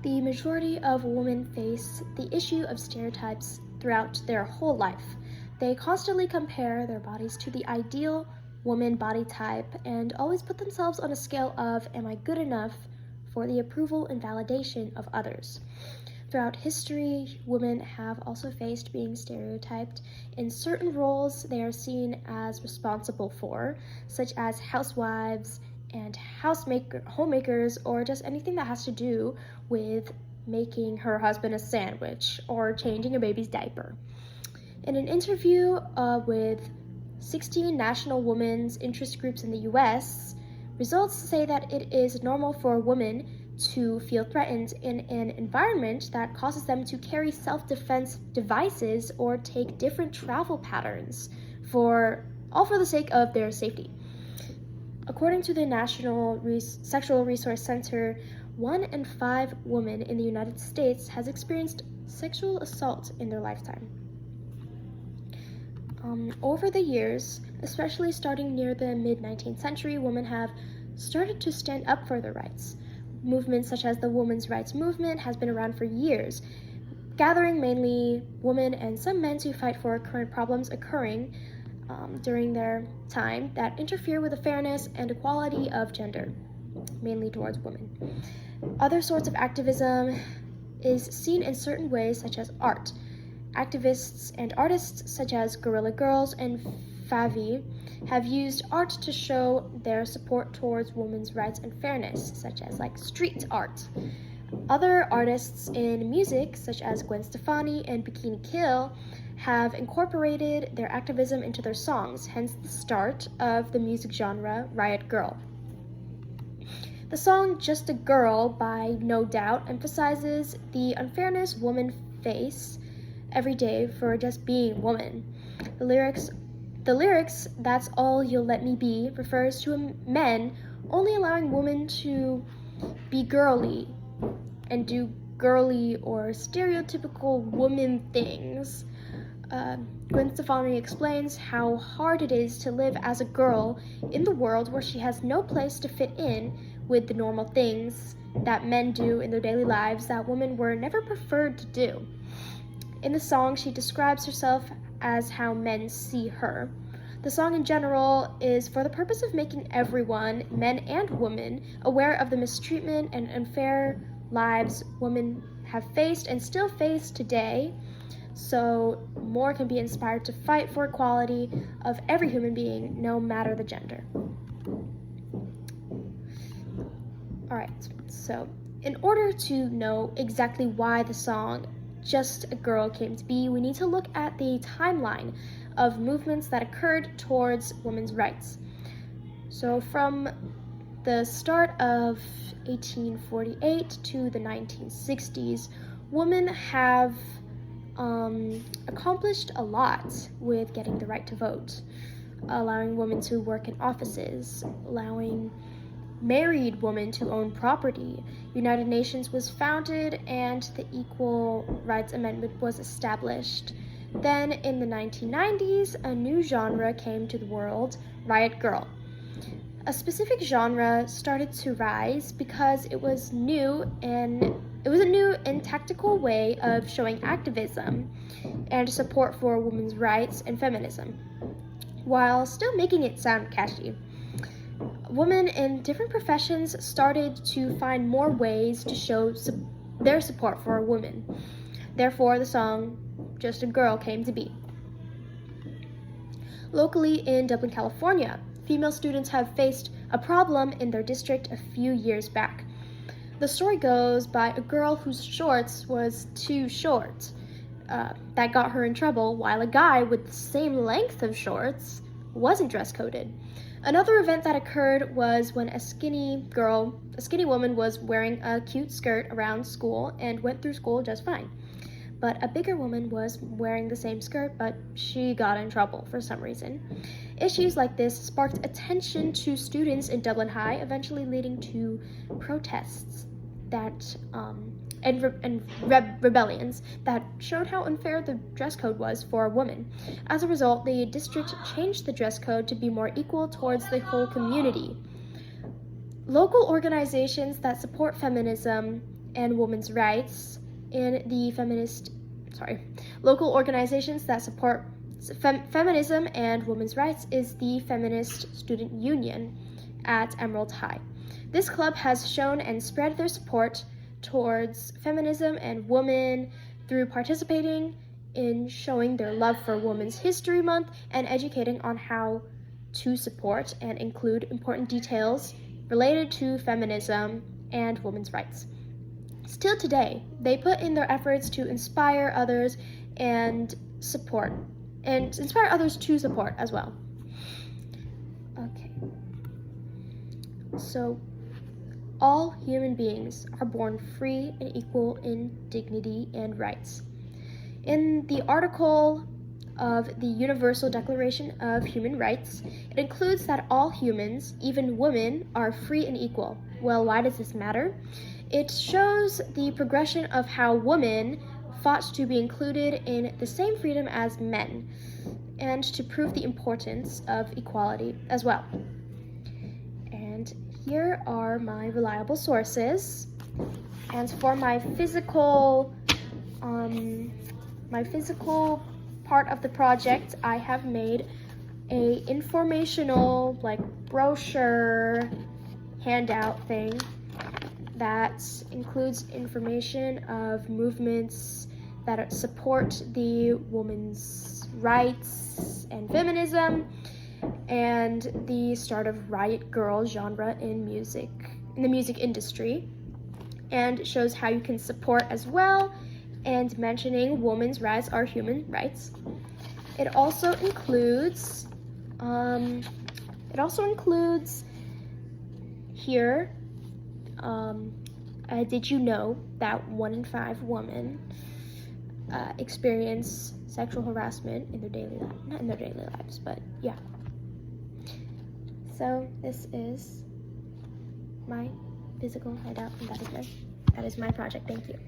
The majority of women face the issue of stereotypes throughout their whole life. They constantly compare their bodies to the ideal woman body type and always put themselves on a scale of, am I good enough for the approval and validation of others? Throughout history, women have also faced being stereotyped in certain roles they are seen as responsible for, such as housewives and homemakers, or just anything that has to do with making her husband a sandwich or changing a baby's diaper. In an interview with 16 national women's interest groups in the US, results say that it is normal for women to feel threatened in an environment that causes them to carry self-defense devices or take different travel patterns, all for the sake of their safety. According to the National Sexual Resource Center, 1 in 5 women in the United States has experienced sexual assault in their lifetime. Over the years, especially starting near the mid-19th century, women have started to stand up for their rights. Movements such as the women's rights movement has been around for years, gathering mainly women and some men to fight for current problems occurring during their time that interfere with the fairness and equality of gender, mainly towards women. Other sorts of activism is seen in certain ways, such as art. Activists and artists such as Guerrilla Girls and Favi have used art to show their support towards women's rights and fairness, such as street art. Other artists in music, such as Gwen Stefani and Bikini Kill, have incorporated their activism into their songs, hence the start of the music genre Riot Grrrl. The song Just a Girl by No Doubt emphasizes the unfairness women face every day for just being woman. The lyrics, "That's all you'll let me be," refers to men only allowing women to be girly and do girly or stereotypical woman things. Gwen Stefani explains how hard it is to live as a girl in the world where she has no place to fit in with the normal things that men do in their daily lives that women were never preferred to do. In the song, she describes herself as how men see her. The song in general is for the purpose of making everyone, men and women, aware of the mistreatment and unfair lives women have faced and still face today, so more can be inspired to fight for equality of every human being, no matter the gender. Alright, so in order to know exactly why the song Just a Girl came to be, we need to look at the timeline of movements that occurred towards women's rights. So from the start of 1848 to the 1960s, women have accomplished a lot with getting the right to vote, allowing women to work in offices, allowing married women to own property. United Nations was founded and the Equal Rights Amendment was established. Then in the 1990s, a new genre came to the world, Riot Grrrl. A specific genre started to rise because it was a new and tactical way of showing activism and support for women's rights and feminism, while still making it sound catchy. Women in different professions started to find more ways to show their support for women. Therefore, the song Just a Girl came to be. Locally in Dublin, California, female students have faced a problem in their district a few years back. The story goes by a girl whose shorts was too short. That got her in trouble, while a guy with the same length of shorts wasn't dress coded. Another event that occurred was when a skinny woman was wearing a cute skirt around school and went through school just fine. But a bigger woman was wearing the same skirt, but she got in trouble for some reason. Issues like this sparked attention to students in Dublin High, eventually leading to protests and rebellions that showed how unfair the dress code was for a woman. As a result, the district changed the dress code to be more equal towards the whole community. Local organizations that support feminism and women's rights in the local organizations that support feminism and women's rights is the Feminist Student Union at Emerald High. This club has shown and spread their support towards feminism and women through participating in showing their love for Women's History Month and educating on how to support and include important details related to feminism and women's rights. Still today, they put in their efforts to inspire others and inspire others to support as well. Okay. So, all human beings are born free and equal in dignity and rights. In the article of the Universal Declaration of Human Rights, it includes that all humans, even women, are free and equal. Well, why does this matter? It shows the progression of how women fought to be included in the same freedom as men, and to prove the importance of equality as well. And here are my reliable sources. And for my physical part of the project, I have made a informational brochure handout thing that includes information of movements that support the women's rights and feminism, and the start of riot girl genre in the music industry, and shows how you can support as well, and mentioning women's rights are human rights. It also includes here, did you know that 1 in 5 women experience sexual harassment in their daily life? Not in their daily lives, but yeah. So this is my physical hideout, and that is my project. Thank you.